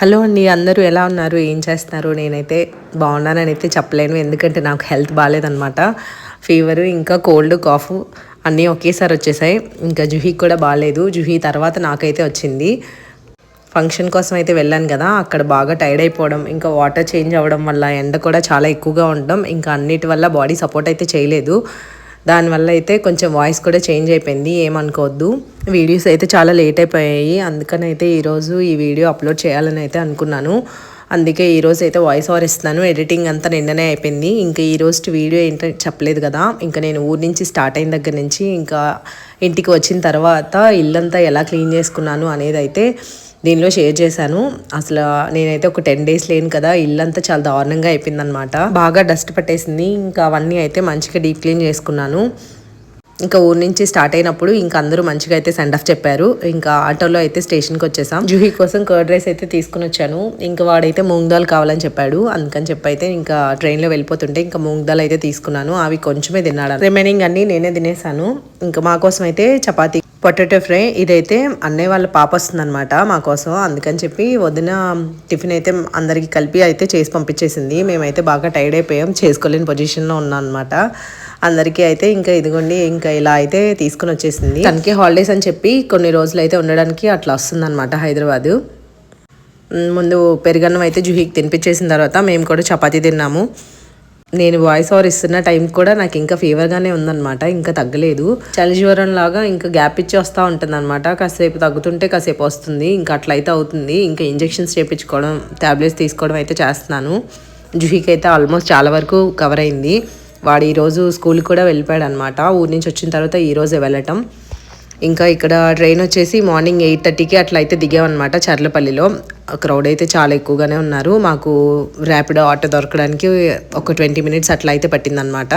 Hello అండి, అందరూ ఎలా ఉన్నారు, ఏం చేస్తున్నారు? నేనైతే బాగున్నానని అయితే చెప్పలేను, ఎందుకంటే నాకు హెల్త్ బాగాలేదనమాట. ఫీవరు ఇంకా కోల్డ్ కాఫ్ అన్నీ ఒకేసారి వచ్చేసాయి. ఇంకా జుహీకి కూడా బాగాలేదు. జుహీ తర్వాత నాకైతే వచ్చింది. ఫంక్షన్ కోసం అయితే వెళ్ళాను కదా, అక్కడ బాగా టైర్డ్ అయిపోవడం, ఇంకా వాటర్ చేంజ్ అవ్వడం వల్ల ఎండ కూడా చాలా ఎక్కువగా ఉండడం, ఇంకా అన్నిటి వల్ల బాడీ సపోర్ట్ అయితే చేయలేదు. దానివల్ల అయితే కొంచెం వాయిస్ కూడా చేంజ్ అయిపోయింది, ఏమనుకోవద్దు. వీడియోస్ అయితే చాలా లేట్ అయిపోయాయి, అందుకని అయితే ఈరోజు ఈ వీడియో అప్లోడ్ చేయాలని అయితే అనుకున్నాను. అందుకే ఈరోజు అయితే వాయిస్ ఓవర్ ఇస్తున్నాను. ఎడిటింగ్ అంతా నిన్ననే అయిపోయింది. ఇంకా ఈరోజు వీడియో ఏంటో చెప్పలేదు కదా, ఇంకా నేను ఊరి నుంచి స్టార్ట్ అయిన దగ్గర నుంచి ఇంకా ఇంటికి వచ్చిన తర్వాత ఇల్లంతా ఎలా క్లీన్ చేసుకున్నాను అనేది అయితే దీనిలో షేర్ చేశాను. అసలు నేనైతే ఒక 10 days లేను కదా, ఇల్లంతా చాలా దారుణంగా అయిపోయింది అనమాట. బాగా డస్ట్ పట్టేసింది. ఇంకా అవన్నీ అయితే మంచిగా డీప్ క్లీన్ చేసుకున్నాను. ఇంకా ఊరి నుంచి స్టార్ట్ అయినప్పుడు ఇంకా అందరూ మంచిగా అయితే సెండ్ ఆఫ్ చెప్పారు. ఇంకా ఆటోలో అయితే స్టేషన్కి వచ్చేసాం. జూహీ కోసం కర్డ్ రైస్ అయితే తీసుకుని వచ్చాను. ఇంకా వాడైతే మూంగ్ దాల్ కావాలని చెప్పాడు, అందుకని చెప్పి అయితే ఇంకా ట్రైన్లో వెళ్ళిపోతుంటే ఇంకా మూంగ్ దాల్ అయితే తీసుకున్నాను. అవి కొంచెమే తిన్నాడు, రిమైనింగ్ అన్ని నేనే తినేసాను. ఇంకా మా కోసం అయితే చపాతీ, పొటాటో ఫ్రై. ఇదైతే అన్నయ్య వాళ్ళ పాప వస్తుందన్నమాట మా కోసం, అందుకని చెప్పి వదిన టిఫిన్ అయితే అందరికి కలిపి అయితే చేసి పంపించేసింది. మేమైతే బాగా టైర్డ్ అయిపోయాం, చేసుకోలేని పొజిషన్లో ఉన్నాం అనమాట. అందరికీ అయితే ఇంకా ఇదిగోండి ఇంకా ఇలా అయితే తీసుకుని వచ్చేసింది. తనకి హాలిడేస్ అని చెప్పి కొన్ని రోజులు అయితే ఉండడానికి అట్లా వస్తుందన్నమాట హైదరాబాదు. ముందు పెరుగన్నం అయితే జుహీకి తినిపించేసిన తర్వాత మేము కూడా చపాతీ తిన్నాము. నేను వాయిస్ ఓవర్ ఇస్తున్న టైం కూడా నాకు ఇంకా ఫీవర్గానే ఉందన్నమాట, ఇంకా తగ్గలేదు. చలి జ్వరం లాగా ఇంకా గ్యాప్ ఇచ్చి వస్తూ ఉంటుంది అనమాట. కాసేపు తగ్గుతుంటే కాసేపు వస్తుంది, ఇంకా అట్లయితే అవుతుంది. ఇంకా ఇంజెక్షన్స్ చేయించుకోవడం, ట్యాబ్లెట్స్ తీసుకోవడం అయితే చేస్తున్నాను. జుహీకి అయితే ఆల్మోస్ట్ చాలా వరకు కవర్ అయింది. వాడు ఈరోజు స్కూల్కి కూడా వెళ్ళిపోయాడు అనమాట. ఊరి నుంచి వచ్చిన తర్వాత ఈరోజే వెళ్ళటం. ఇంకా ఇక్కడ ట్రైన్ వచ్చేసి మార్నింగ్ 8:30కి అట్లా అయితే దిగామన్నమాట చర్లపల్లిలో. క్రౌడ్ అయితే చాలా ఎక్కువగానే ఉన్నారు. మాకు ర్యాపిడో ఆటో దొరకడానికి ఒక 20 minutes అట్లా అయితే పట్టిందనమాట.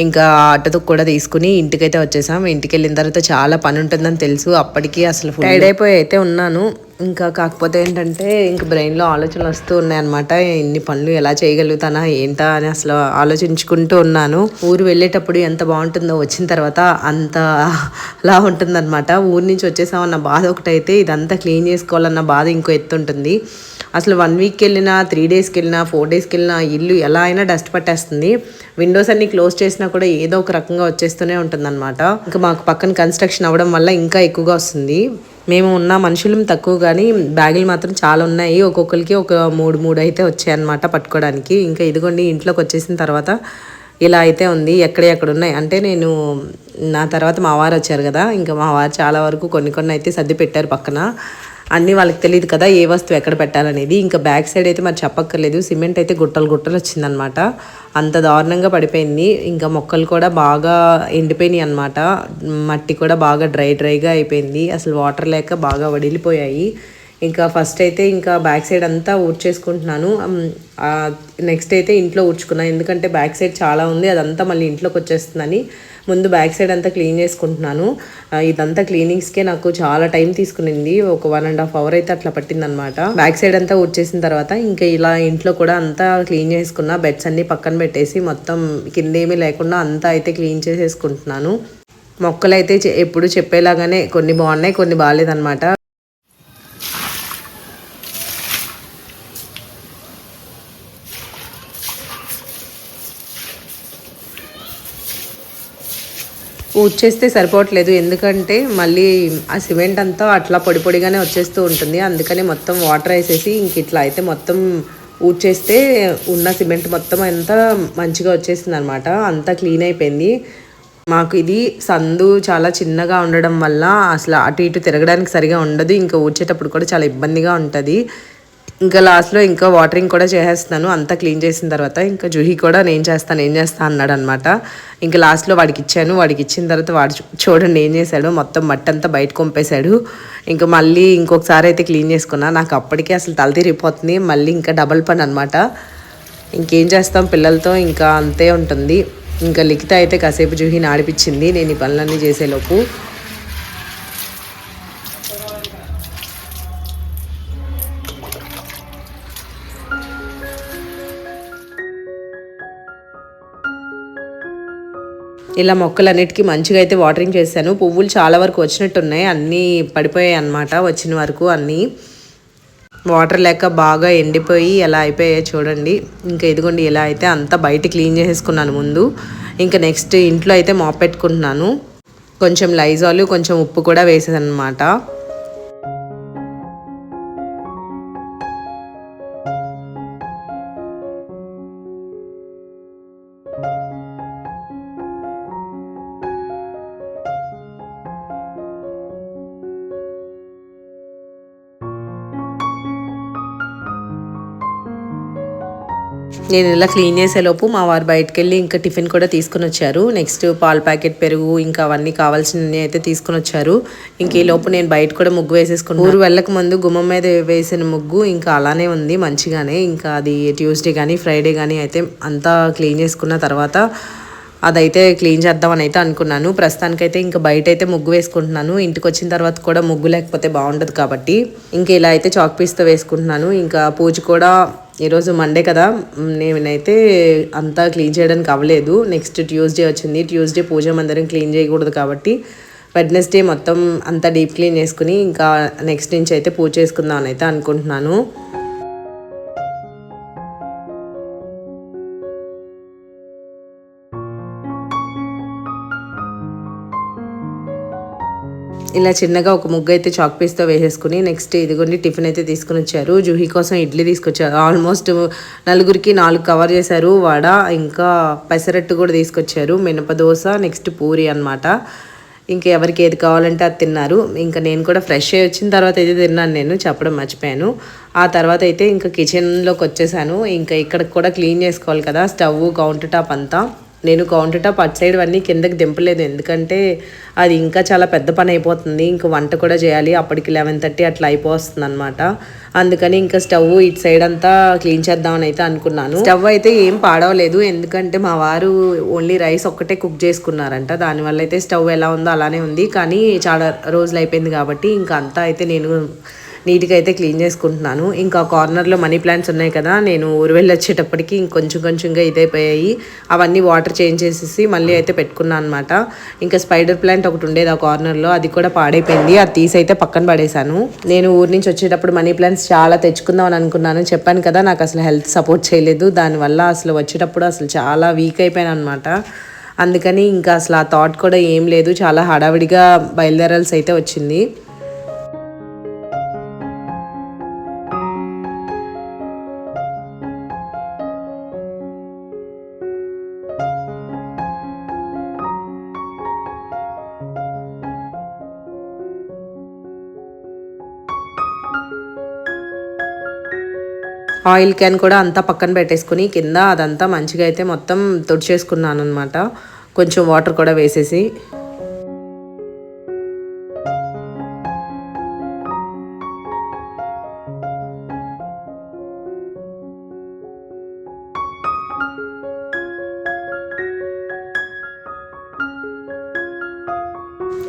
ఇంకా ఆటోతో కూడా తీసుకుని ఇంటికైతే వచ్చేసాం. ఇంటికి వెళ్ళిన తర్వాత చాలా పని ఉంటుందని తెలుసు, అప్పటికి అసలు టైర్డ్ అయిపోయి అయితే ఉన్నాను. ఇంకా కాకపోతే ఏంటంటే ఇంక బ్రెయిన్లో ఆలోచనలు వస్తూ ఉన్నాయన్నమాట. ఇన్ని పనులు ఎలా చేయగలుగుతానా ఏంటా అని అసలు ఆలోచించుకుంటూ ఉన్నాను. ఊరు వెళ్ళేటప్పుడు ఎంత బాగుంటుందో, వచ్చిన తర్వాత అంత అలా ఉంటుందన్నమాట. ఊరి నుంచి వచ్చేసామన్న బాధ ఒకటైతే, ఇదంతా క్లీన్ చేసుకోవాలన్న బాధ ఇంకో ఎత్తు ఉంటుంది. అసలు 1 weekకి వెళ్ళినా, 3 daysకి వెళ్ళినా, 4 daysకి వెళ్ళినా ఇల్లు ఎలా అయినా డస్ట్ పట్టేస్తుంది. విండోస్ అన్ని క్లోజ్ చేసినా కూడా ఏదో ఒక రకంగా వచ్చేస్తూనే ఉంటుందన్నమాట. ఇంకా మాకు పక్కన కన్స్ట్రక్షన్ అవ్వడం వల్ల ఇంకా ఎక్కువగా వస్తుంది. మేము ఉన్న మనుషులు తక్కువ, కానీ బ్యాగులు మాత్రం చాలా ఉన్నాయి. ఒక్కొక్కరికి ఒక 3 అయితే వచ్చాయన్నమాట పట్టుకోవడానికి. ఇంకా ఇదిగోండి ఇంట్లోకి వచ్చేసిన తర్వాత ఇలా అయితే ఉంది. ఎక్కడ ఉన్నాయి అంటే, నేను నా తర్వాత మా వారు వచ్చారు కదా, ఇంకా మా వారు చాలా వరకు కొన్ని అయితే సర్ది పెట్టారు పక్కన. అన్నీ వాళ్ళకి తెలియదు కదా ఏ వస్తువు ఎక్కడ పెట్టాలనేది. ఇంకా బ్యాక్ సైడ్ అయితే మరి చెప్పక్కర్లేదు, సిమెంట్ అయితే గుట్టలు వచ్చిందనమాట. అంత దారుణంగా పడిపోయింది. ఇంకా మొక్కలు కూడా బాగా ఎండిపోయినాయి అనమాట. మట్టి కూడా బాగా డ్రైగా అయిపోయింది. అసలు వాటర్ లేక బాగా వడిలిపోయాయి. ఇంకా ఫస్ట్ అయితే ఇంకా బ్యాక్ సైడ్ అంతా ఊడ్చేసుకుంటున్నాను. నెక్స్ట్ అయితే ఇంట్లో ఊడ్చుకున్నాను, ఎందుకంటే బ్యాక్ సైడ్ చాలా ఉంది, అదంతా మళ్ళీ ఇంట్లోకి వచ్చేస్తుందని ముందు బ్యాక్ సైడ్ అంతా క్లీన్ చేసుకుంటున్నాను. ఇదంతా క్లీనింగ్స్కే నాకు చాలా టైం తీసుకునింది. ఒక 1.5 hour అయితే అట్లా పట్టిందనమాట. బ్యాక్ సైడ్ అంతా ఊడ్చేసిన తర్వాత ఇంకా ఇలా ఇంట్లో కూడా అంతా క్లీన్ చేసుకున్నా. బెడ్స్ అన్ని పక్కన పెట్టేసి మొత్తం కిందేమీ లేకుండా అంతా అయితే క్లీన్ చేసేసుకుంటున్నాను. మొక్కలు అయితే ఎప్పుడు చెప్పేలాగానే కొన్ని బాగున్నాయి, కొన్ని బాగాలేదన్నమాట. ఊడ్చేస్తే సరిపోవట్లేదు, ఎందుకంటే మళ్ళీ ఆ సిమెంట్ అంతా అట్లా పొడిగానే వచ్చేస్తూ ఉంటుంది. అందుకని మొత్తం వాటర్ వేసేసి ఇంక ఇట్లా అయితే మొత్తం ఊడ్చేస్తే ఉన్న సిమెంట్ మొత్తం అంతా మంచిగా వచ్చేసింది అనమాట. అంతా క్లీన్ అయిపోయింది. మాకు ఇది సందు చాలా చిన్నగా ఉండడం వల్ల అసలు అటు ఇటు తిరగడానికి సరిగా ఉండదు. ఇంకా ఊడ్చేటప్పుడు కూడా చాలా ఇబ్బందిగా ఉంటుంది. ఇంకా లాస్ట్లో ఇంకా వాటరింగ్ కూడా చేసేస్తున్నాను అంతా క్లీన్ చేసిన తర్వాత. ఇంకా జూహి కూడా నేను చేస్తాను అన్నాడు అనమాట. ఇంకా లాస్ట్లో వాడికి ఇచ్చాను. వాడికి ఇచ్చిన తర్వాత వాడు చూడండి ఏం చేశాడు, మొత్తం మట్టి అంతా బయట కొంపేశాడు. ఇంకా మళ్ళీ ఇంకొకసారి అయితే క్లీన్ చేసుకున్నా. నాకు అప్పటికే అసలు తల తిరిగిపోతుంది, మళ్ళీ ఇంకా డబల్ పని అనమాట. ఇంకేం చేస్తాం పిల్లలతో, ఇంకా అంతే ఉంటుంది. ఇంకా లిఖిత అయితే కాసేపు జూహిని ఆడిపించింది నేను ఈ పనులన్నీ చేసేలోపు. ఇలా మొక్కలన్నిటికీ మంచిగా అయితే వాటరింగ్ చేశాను. పువ్వులు చాలా వరకు వచ్చినట్టున్నాయి, అన్నీ పడిపోయాయి అన్నమాట. వచ్చిన వరకు అన్నీ వాటర్ లేక బాగా ఎండిపోయి ఎలా అయిపోయాయో చూడండి. ఇంకా ఇదిగోండి ఇలా అయితే అంతా బయట క్లీన్ చేసేసుకున్నాను ముందు. ఇంకా నెక్స్ట్ ఇంట్లో అయితే మాప్ పెట్టుకుంటున్నాను. కొంచెం లైజాలు కొంచెం ఉప్పు కూడా వేసేసాను అనమాట. నేను ఇలా క్లీన్ చేసేలోపు మా వారు బయటకు వెళ్ళి ఇంకా టిఫిన్ కూడా తీసుకుని వచ్చారు. నెక్స్ట్ పాల ప్యాకెట్, పెరుగు, ఇంకా అవన్నీ కావాల్సినవి అయితే తీసుకుని వచ్చారు. ఇంక ఈ లోపు నేను బయట కూడా ముగ్గు వేసేసుకున్నాను. ఊరు వెళ్ళక ముందు గుమ్మం మీద వేసిన ముగ్గు ఇంకా అలానే ఉంది మంచిగానే. ఇంకా అది ట్యూస్డే కానీ ఫ్రైడే కానీ అయితే అంతా క్లీన్ చేసుకున్న తర్వాత అదైతే క్లీన్ చేద్దామని అయితే అనుకున్నాను. ప్రస్తుతానికైతే ఇంకా బయట అయితే ముగ్గు వేసుకుంటున్నాను. ఇంటికి వచ్చిన తర్వాత కూడా ముగ్గు లేకపోతే బాగుండదు కాబట్టి ఇంకా ఇలా అయితే చాక్ పీస్తో వేసుకుంటున్నాను. ఇంకా పూజ కూడా ఈరోజు మండే కదా, నేనైతే అంతా క్లీన్ చేయడానికి అవ్వలేదు. నెక్స్ట్ ట్యూస్డే వచ్చింది. ట్యూస్డే పూజ మందిరం క్లీన్ చేయకూడదు కాబట్టి వెడ్నెస్డే మొత్తం అంతా డీప్ క్లీన్ చేసుకుని ఇంకా నెక్స్ట్ నుంచి అయితే పూజ చేసుకుందాం అని అయితే అనుకుంటున్నాను. ఇలా చిన్నగా ఒక ముగ్గు అయితే చాక్ పీస్తో వేసేసుకుని నెక్స్ట్ ఇదిగోండి టిఫిన్ అయితే తీసుకుని వచ్చారు. జూహి కోసం ఇడ్లీ తీసుకొచ్చారు. ఆల్మోస్ట్ నలుగురికి 4 కవర్ చేశారు. వడ ఇంకా పెసరట్టు కూడా తీసుకొచ్చారు. మినప దోశ, నెక్స్ట్ పూరి అనమాట. ఇంకా ఎవరికి ఏది కావాలంటే అది తిన్నారు. ఇంకా నేను కూడా ఫ్రెష్ అయ్యి వచ్చిన తర్వాత అయితే తిన్నాను, నేను చెప్పడం మర్చిపోయాను. ఆ తర్వాత అయితే ఇంకా కిచెన్లోకి వచ్చేసాను. ఇంకా ఇక్కడ కూడా క్లీన్ చేసుకోవాలి కదా, స్టవ్, కౌంటర్ టాప్ అంతా. నేను కౌంటర్ టాప్ అటు సైడ్ అన్నీ కిందకి దింపలేదు, ఎందుకంటే అది ఇంకా చాలా పెద్ద పని అయిపోతుంది. ఇంకా వంట కూడా చేయాలి, అప్పటికి 11:30 అట్లా అయిపోతుంది అనమాట. అందుకని ఇంకా స్టవ్ ఇటు సైడ్ అంతా క్లీన్ చేద్దామని అయితే అనుకున్నాను. స్టవ్ అయితే ఏం పాడవలేదు, ఎందుకంటే మా వారు ఓన్లీ రైస్ ఒక్కటే కుక్ చేసుకున్నారంట. దానివల్ల అయితే స్టవ్ ఎలా ఉందో అలానే ఉంది, కానీ చాలా రోజులు అయిపోయింది కాబట్టి ఇంకా అంతా అయితే నేను నీట్గా అయితే క్లీన్ చేసుకుంటున్నాను. ఇంకా కార్నర్లో మనీ ప్లాంట్స్ ఉన్నాయి కదా, నేను ఊరు వెళ్ళి వచ్చేటప్పటికి ఇంకొంచెం కొంచెంగా ఇదైపోయాయి. అవన్నీ వాటర్ చేంజ్ చేసేసి మళ్ళీ అయితే పెట్టుకున్నాను అనమాట. ఇంకా స్పైడర్ ప్లాంట్ ఒకటి ఉండేది ఆ కార్నర్లో, అది కూడా పాడైపోయింది. అది తీసి అయితే పక్కన పడేశాను. నేను ఊరు నుంచి వచ్చేటప్పుడు మనీ ప్లాంట్స్ చాలా తెచ్చుకుందాం అని అనుకున్నాను. చెప్పాను కదా, నాకు అసలు హెల్త్ సపోర్ట్ చేయలేదు. దానివల్ల అసలు వచ్చేటప్పుడు అసలు చాలా వీక్ అయిపోయాను అనమాట. అందుకని ఇంకా అసలు ఆ థాట్ కూడా ఏం లేదు, చాలా హడావిడిగా బయలుదేరాల్సి అయితే వచ్చింది. ఆయిల్ క్యాన్ కూడా అంతా పక్కన పెట్టేసుకుని కింద అదంతా మంచిగా అయితే మొత్తం తుడిచేసుకున్నాను అనమాట, కొంచెం వాటర్ కూడా వేసేసి.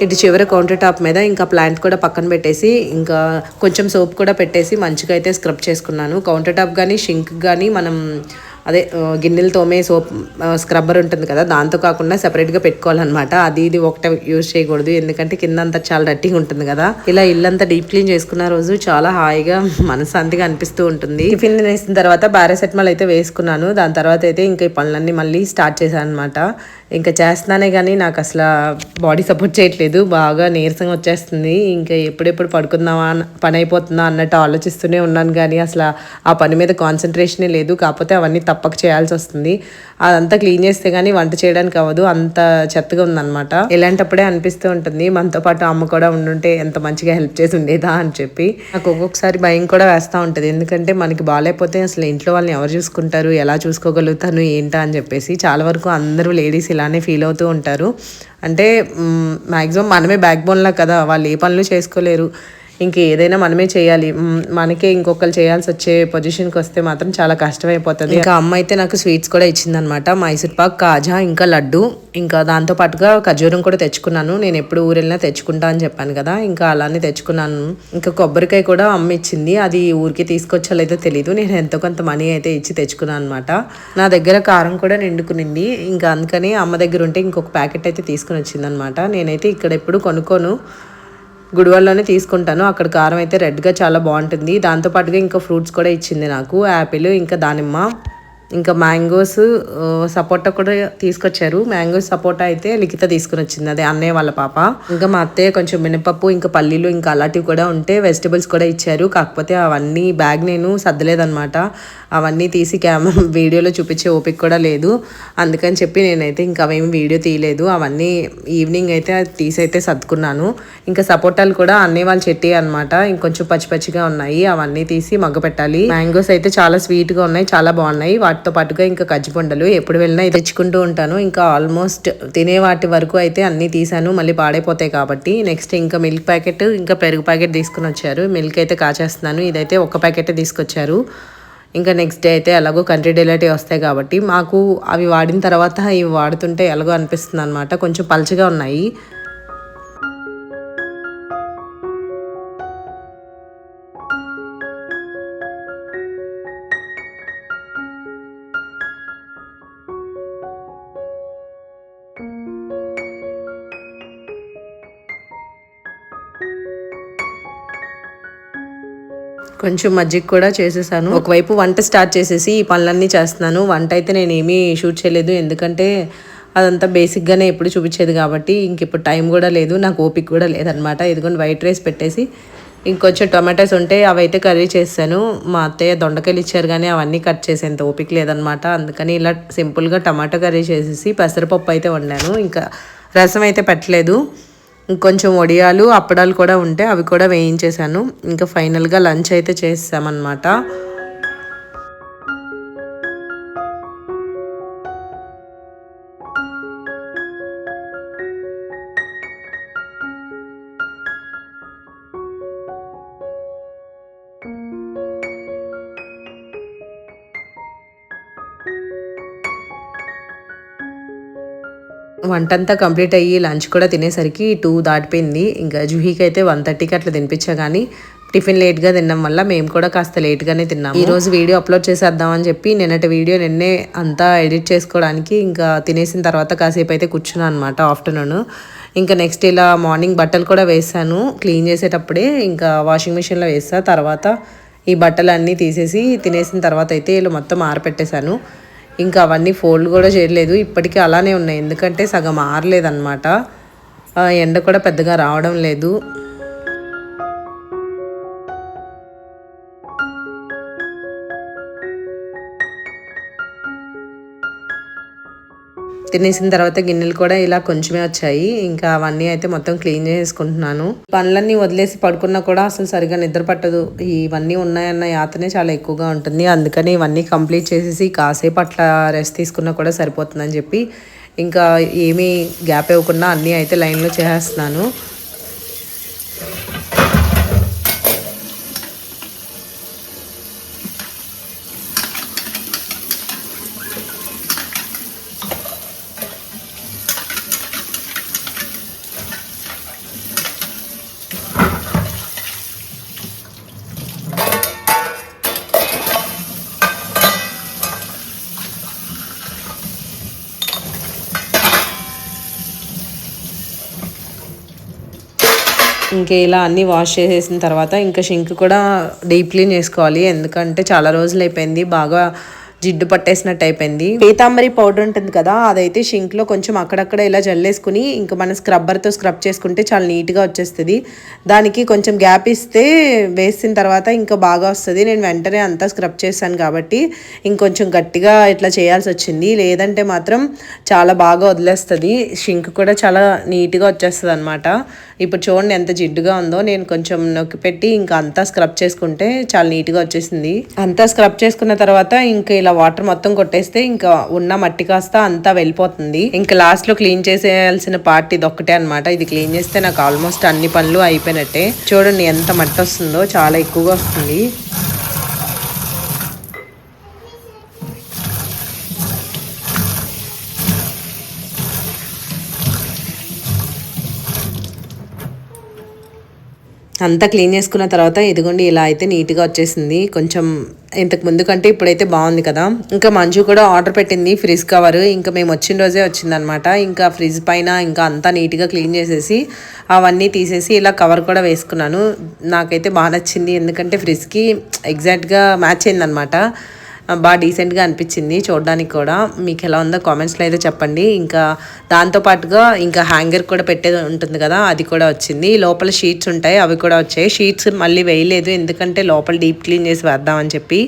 ఇటు చివరి కౌంటర్ టాప్ మీద ఇంకా ప్లాంట్ కూడా పక్కన పెట్టేసి ఇంకా కొంచెం సోప్ కూడా పెట్టేసి మంచిగా అయితే స్క్రబ్ చేసుకున్నాను. కౌంటర్ టాప్ కానీ షింక్ కానీ మనం అదే గిన్నెలు తోమే సోప్ స్క్రబ్బర్ ఉంటుంది కదా, దాంతో కాకుండా సెపరేట్గా పెట్టుకోవాలన్నమాట. అది ఇది ఒకటే యూజ్ చేయకూడదు, ఎందుకంటే కింద అంతా చాలా డర్టీగా ఉంటుంది కదా. ఇలా ఇల్లంతా డీప్ క్లీన్ చేసుకున్న రోజు చాలా హాయిగా మనశ్శాంతిగా అనిపిస్తూ ఉంటుంది. టిఫిన్ తినేసిన తర్వాత పారాసెటమాల్ అయితే వేసుకున్నాను. దాని తర్వాత అయితే ఇంకా ఈ పనులన్నీ మళ్ళీ స్టార్ట్ చేశాను అనమాట. ఇంకా చేస్తున్నానే కానీ నాకు అసలు బాడీ సపోర్ట్ చేయట్లేదు, బాగా నీరసంగా వచ్చేస్తుంది. ఇంకా ఎప్పుడెప్పుడు పడుకుందామా, పని అయిపోతుందా అన్నట్టు ఆలోచిస్తూనే ఉన్నాను, కానీ అసలు ఆ పని మీద కాన్సన్ట్రేషనే లేదు. కాకపోతే అవన్నీ తప్పక చేయాల్సి వస్తుంది. అదంతా క్లీన్ చేస్తే కానీ వంట చేయడానికి అవ్వదు, అంత చెత్తగా ఉందన్నమాట. ఇలాంటప్పుడే అనిపిస్తూ ఉంటుంది మనతో పాటు అమ్మ కూడా ఉండుంటే ఎంత మంచిగా హెల్ప్ చేసి ఉండేదా అని చెప్పి. నాకు ఒక్కొక్కసారి భయం కూడా వేస్తూ ఉంటుంది, ఎందుకంటే మనకి బాగాలేకపోతే అసలు ఇంట్లో వాళ్ళని ఎవరు చూసుకుంటారు, ఎలా చూసుకోగలుగుతాను ఏంటా అని చెప్పేసి. చాలా వరకు అందరూ లేడీస్ ఇలానే ఫీల్ అవుతూ ఉంటారు. అంటే మ్యాక్సిమం మనమే బ్యాక్ బోన్లా కదా, వాళ్ళు ఏ పనులు చేసుకోలేరు, ఇంక ఏదైనా మనమే చేయాలి. మనకే ఇంకొకరు చేయాల్సి వచ్చే పొజిషన్కి వస్తే మాత్రం చాలా కష్టమైపోతుంది. ఇంకా అమ్మ అయితే నాకు స్వీట్స్ కూడా ఇచ్చిందనమాట, మైసూర్ పాక్, కాజా, ఇంకా లడ్డు, ఇంకా దాంతో పాటుగా ఖర్జూరం కూడా తెచ్చుకున్నాను. నేను ఎప్పుడు ఊరు వెళ్ళినా తెచ్చుకుంటా అని చెప్పాను కదా, ఇంకా అలానే తెచ్చుకున్నాను. ఇంకా కొబ్బరికాయ కూడా అమ్మ ఇచ్చింది, అది ఊరికి తీసుకొచ్చాలైతే తెలీదు, నేను ఎంతో కొంత మనీ అయితే ఇచ్చి తెచ్చుకున్నాను అనమాట. నా దగ్గర కారం కూడా నిండుకునింది, ఇంకా అందుకని అమ్మ దగ్గర ఉంటే ఇంకొక ప్యాకెట్ అయితే తీసుకుని వచ్చిందనమాట. నేనైతే ఇక్కడ ఎప్పుడు కొనుక్కోను, గుడివాడలోనే తీసుకుంటాను, అక్కడ కారం అయితే రెడ్గా చాలా బాగుంటుంది. దాంతోపాటుగా ఇంకా ఫ్రూట్స్ కూడా ఇచ్చింది నాకు, యాపిల్, ఇంకా దానిమ్మ, ఇంకా మ్యాంగోస్, సపోటా కూడా తీసుకొచ్చారు. మ్యాంగోస్ సపోటా అయితే లిఖిత తీసుకుని వచ్చింది, అదే అన్నయ్య వాళ్ళ పాప. ఇంకా మా అత్తయ్య కొంచెం మినపప్పు, ఇంకా పల్లీలు, ఇంకా అలాంటివి కూడా ఉంటే వెజిటబుల్స్ కూడా ఇచ్చారు. కాకపోతే అవన్నీ బ్యాగ్ నేను సర్దలేదనమాట, అవన్నీ తీసి వీడియోలో చూపించే ఓపిక కూడా లేదు, అందుకని చెప్పి నేనైతే ఇంకా అవేమి వీడియో తీయలేదు. అవన్నీ ఈవినింగ్ అయితే తీసి అయితే సర్దుకున్నాను. ఇంకా సపోటాలు కూడా అన్నయ్య వాళ్ళ చెట్టు అనమాట, ఇంకొంచెం పచ్చి పచ్చిగా ఉన్నాయి, అవన్నీ తీసి మగ్గ పెట్టాలి. మ్యాంగోస్ అయితే చాలా స్వీట్గా ఉన్నాయి, చాలా బాగున్నాయి. వాటితో పాటుగా ఇంకా కజ్జిపొండలు ఎప్పుడు వెళ్ళినా తెచ్చుకుంటూ ఉంటాను. ఇంకా ఆల్మోస్ట్ తినే వాటి వరకు అయితే అన్నీ తీసాను, మళ్ళీ పాడైపోతాయి కాబట్టి. నెక్స్ట్ ఇంకా మిల్క్ ప్యాకెట్, ఇంకా పెరుగు ప్యాకెట్ తీసుకుని వచ్చారు. మిల్క్ అయితే కాచేస్తున్నాను, ఇదైతే ఒక ప్యాకెట్ తీసుకొచ్చారు. ఇంకా నెక్స్ట్ డే అయితే ఎలాగో కంట్రీ డెలివరీ వస్తాయి కాబట్టి మాకు అవి వాడిన తర్వాత ఇవి వాడుతుంటే ఎలాగో అనిపిస్తుంది అనమాట, కొంచెం పల్చగా ఉన్నాయి. కొంచెం మజ్జిగ కూడా చేసేసాను. ఒకవైపు వంట స్టార్ట్ చేసేసి ఈ పనులన్నీ చేస్తున్నాను. వంట అయితే నేను ఏమీ షూట్ చేయలేదు, ఎందుకంటే అదంతా బేసిక్గానే ఎప్పుడు చూపించేది కాబట్టి. ఇంక ఇప్పుడు టైం కూడా లేదు, నాకు ఓపిక కూడా లేదనమాట. ఇదిగోండి వైట్ రైస్ పెట్టేసి ఇంకొంచెం టొమాటోస్ ఉంటే అవి అయితే కర్రీ చేశాను. మా అత్తయ్య దొండకాయలు ఇచ్చారు కానీ అవన్నీ కట్ చేసేంత ఓపిక లేదనమాట, అందుకని ఇలా సింపుల్గా టమాటో కర్రీ చేసేసి పెసరపప్పు అయితే వండాను. ఇంకా రసం అయితే పెట్టలేదు. ఇంకొంచెం వడియాలు, అప్పడాలు కూడా ఉంటే అవి కూడా వేయించేసాను. ఇంకా ఫైనల్గా లంచ్ అయితే చేసామన్నమాట. వంటంతా కంప్లీట్ అయ్యి లంచ్ కూడా తినేసరికి 2 దాటిపోయింది. ఇంకా జుహీకి అయితే 1:30కి అట్లా తినిపించా, కానీ టిఫిన్ లేట్గా తినడం వల్ల మేము కూడా కాస్త లేట్గానే తిన్నాము. ఈరోజు వీడియో అప్లోడ్ చేసేద్దామని చెప్పి నిన్నటి వీడియో నిన్నే అంతా ఎడిట్ చేసుకోవడానికి ఇంకా తినేసిన తర్వాత కాసేపు అయితే కూర్చున్నాను అనమాట ఆఫ్టర్నూన్. ఇంకా నెక్స్ట్ ఇలా మార్నింగ్ బట్టలు కూడా వేసాను, క్లీన్ చేసేటప్పుడే ఇంకా వాషింగ్ మిషన్లో వేసా. తర్వాత ఈ బట్టలు అన్నీ తీసేసి తినేసిన తర్వాత అయితే ఇలా మొత్తం ఆరపెట్టేశాను. ఇంకా అవన్నీ ఫోల్డ్ కూడా చేయలేదు, ఇప్పటికీ అలానే ఉన్నాయి, ఎందుకంటే సగం ఆరలేదన్నమాట. ఎండ కూడా పెద్దగా రావడం లేదు. తినేసిన తర్వాత గిన్నెలు కూడా ఇలా కొంచెమే వచ్చాయి. ఇంకా అవన్నీ అయితే మొత్తం క్లీన్ చేసుకుంటున్నాను. పనులన్నీ వదిలేసి పడుకున్నా కూడా అసలు సరిగా నిద్ర పట్టదు, ఇవన్నీ ఉన్నాయన్న యాతనే చాలా ఎక్కువగా ఉంటుంది. అందుకని ఇవన్నీ కంప్లీట్ చేసేసి కాసేపు అట్లా రెస్ట్ తీసుకున్నా కూడా సరిపోతుందని చెప్పి ఇంకా ఏమీ గ్యాప్ ఇవ్వకుండా అన్నీ అయితే లైన్లో చేసేస్తున్నాను. ఇంకా ఇలా అన్నీ వాష్ చేసేసిన తర్వాత ఇంకా షింక్ కూడా డీప్ క్లీన్ చేసుకోవాలి, ఎందుకంటే చాలా రోజులు అయిపోయింది, బాగా జిడ్డు పట్టేసినట్టు అయిపోయింది. పీతాంబరి పౌడర్ ఉంటుంది కదా, అదైతే షింక్లో కొంచెం అక్కడక్కడ ఇలా జల్లేసుకుని ఇంకా మనం స్క్రబ్బర్తో స్క్రబ్ చేసుకుంటే చాలా నీట్గా వచ్చేస్తుంది. దానికి కొంచెం గ్యాప్ ఇస్తే వేసిన తర్వాత ఇంకా బాగా వస్తుంది. నేను వెంటనే అంతా స్క్రబ్ చేశాను కాబట్టి ఇంకొంచెం గట్టిగా ఇట్లా చేయాల్సి వచ్చింది. లేదంటే మాత్రం చాలా బాగా వదిలేస్తుంది. షింక్ కూడా చాలా నీట్గా వచ్చేస్తుంది అనమాట. ఇప్పుడు చూడండి ఎంత జిడ్డుగా ఉందో. నేను కొంచెం నొక్కి పెట్టి ఇంకా అంతా స్క్రబ్ చేసుకుంటే చాలా నీట్గా వచ్చేసింది. అంతా స్క్రబ్ చేసుకున్న తర్వాత ఇంకా ఇలా వాటర్ మొత్తం కొట్టేస్తే ఇంకా ఉన్న మట్టి కాస్త అంతా వెళ్ళిపోతుంది. ఇంకా లాస్ట్ లో క్లీన్ చేసేయాల్సిన పార్ట్ ఇది ఒక్కటే అనమాట. ఇది క్లీన్ చేస్తే నాకు ఆల్మోస్ట్ అన్ని పనులు అయిపోయినట్టే. చూడండి ఎంత మట్టి వస్తుందో, చాలా ఎక్కువగా వస్తుంది. అంతా క్లీన్ చేసుకున్న తర్వాత ఇదిగోండి ఇలా అయితే నీట్గా వచ్చేసింది. కొంచెం ఇంతకు ముందు కంటే ఇప్పుడైతే బాగుంది కదా. ఇంకా మంజు కూడా ఆర్డర్ పెట్టింది ఫ్రిడ్జ్ కవర్. ఇంకా మేము వచ్చిన రోజే వచ్చిందనమాట. ఇంకా ఫ్రిడ్జ్ పైన ఇంకా అంతా నీట్గా క్లీన్ చేసేసి అవన్నీ తీసేసి ఇలా కవర్ కూడా వేసుకున్నాను. నాకైతే బాగా నచ్చింది, ఎందుకంటే ఫ్రిడ్జ్కి ఎగ్జాక్ట్గా మ్యాచ్ అయిందనమాట. బాగా డీసెంట్గా అనిపించింది చూడడానికి కూడా. మీకు ఎలా ఉందో కామెంట్స్లో అయితే చెప్పండి. ఇంకా దాంతోపాటుగా ఇంకా హ్యాంగర్ కూడా పెట్టేది ఉంటుంది కదా, అది కూడా వచ్చింది. లోపల షీట్స్ ఉంటాయి, అవి కూడా వచ్చాయి. షీట్స్ మళ్ళీ వేయలేదు, ఎందుకంటే లోపల డీప్ క్లీన్ చేసి వేద్దామని చెప్పి.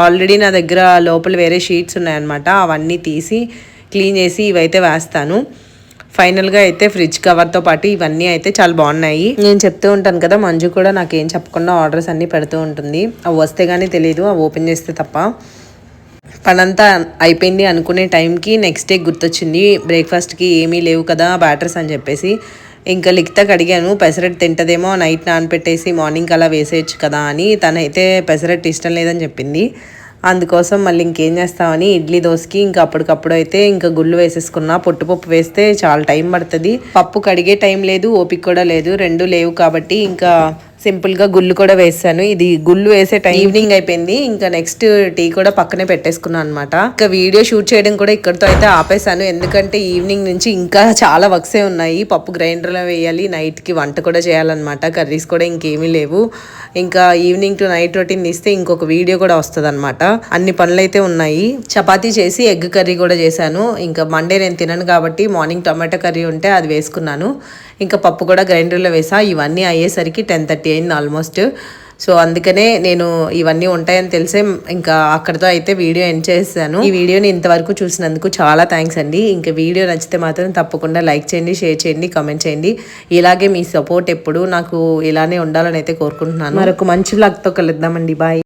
ఆల్రెడీ నా దగ్గర లోపల వేరే షీట్స్ ఉన్నాయన్నమాట, అవన్నీ తీసి క్లీన్ చేసి ఇవైతే వేస్తాను. ఫైనల్గా అయితే ఫ్రిడ్జ్ కవర్తో పాటు ఇవన్నీ అయితే చాలా బాగున్నాయి. నేను చెప్తూ ఉంటాను కదా, మంజు కూడా నాకేం చెప్పకుండా ఆర్డర్స్ అన్నీ పెడుతూ ఉంటుంది. అవి వస్తే కానీ తెలియదు, అవి ఓపెన్ చేస్తే తప్ప. పనంతా అయిపోయింది అనుకునే టైంకి నెక్స్ట్ డే గుర్తొచ్చింది, బ్రేక్ఫాస్ట్కి ఏమీ లేవు కదా బ్యాటర్స్ అని చెప్పేసి. ఇంకా లిఖితకి అడిగాను, పెసరట్టు తింటదేమో, నైట్ నానపెట్టేసి మార్నింగ్ అలా వేసేయచ్చు కదా అని. తనైతే పెసరట్టు ఇష్టం లేదని చెప్పింది. అందుకోసం మళ్ళీ ఇంకేం చేస్తామని ఇడ్లీ దోశకి ఇంకా అప్పటికప్పుడు అయితే ఇంకా గుళ్ళు వేసేసుకున్నా. పొట్టుపప్పు వేస్తే చాలా టైం పడుతుంది, పప్పు కడిగే టైం లేదు, ఓపిక కూడా లేదు, రెండు లేవు కాబట్టి ఇంకా సింపుల్గా గుళ్ళు కూడా వేసాను. ఇది గుళ్ళు వేసే టైం ఈవినింగ్ అయిపోయింది. ఇంకా నెక్స్ట్ టీ కూడా పక్కనే పెట్టేసుకున్నాను అనమాట. ఇంకా వీడియో షూట్ చేయడం కూడా ఇక్కడితో అయితే ఆపేసాను, ఎందుకంటే ఈవినింగ్ నుంచి ఇంకా చాలా వర్క్సే ఉన్నాయి. పప్పు గ్రైండర్లో వేయాలి, నైట్కి వంట కూడా చేయాలన్నమాట, కర్రీస్ కూడా ఇంకేమీ లేవు. ఇంకా ఈవినింగ్ టు నైట్ రొటీన్ ఇస్తే ఇంకొక వీడియో కూడా వస్తుంది అనమాట. అన్ని పనులు అయితే ఉన్నాయి. చపాతీ చేసి ఎగ్ కర్రీ కూడా చేశాను. ఇంకా మండే నేను తినను కాబట్టి మార్నింగ్ టమాటో కర్రీ ఉంటే అది వేసుకున్నాను. ఇంకా పప్పు కూడా గ్రైండర్లో వేసా. ఇవన్నీ అయ్యేసరికి 10:30 అయింది ఆల్మోస్ట్. సో అందుకనే నేను ఇవన్నీ ఉంటాయని తెలిసే ఇంకా అక్కడితో అయితే వీడియో ఎండ్ చేశాను. ఈ వీడియోని ఇంతవరకు చూసినందుకు చాలా థ్యాంక్స్ అండి. ఇంకా వీడియో నచ్చితే మాత్రం తప్పకుండా లైక్ చేయండి, షేర్ చేయండి, కామెంట్ చేయండి. ఇలాగే మీ సపోర్ట్ ఎప్పుడు నాకు ఇలానే ఉండాలని అయితే కోరుకుంటున్నాను. మరొక మంచి లక్తో కలుద్దామండి. బాయ్.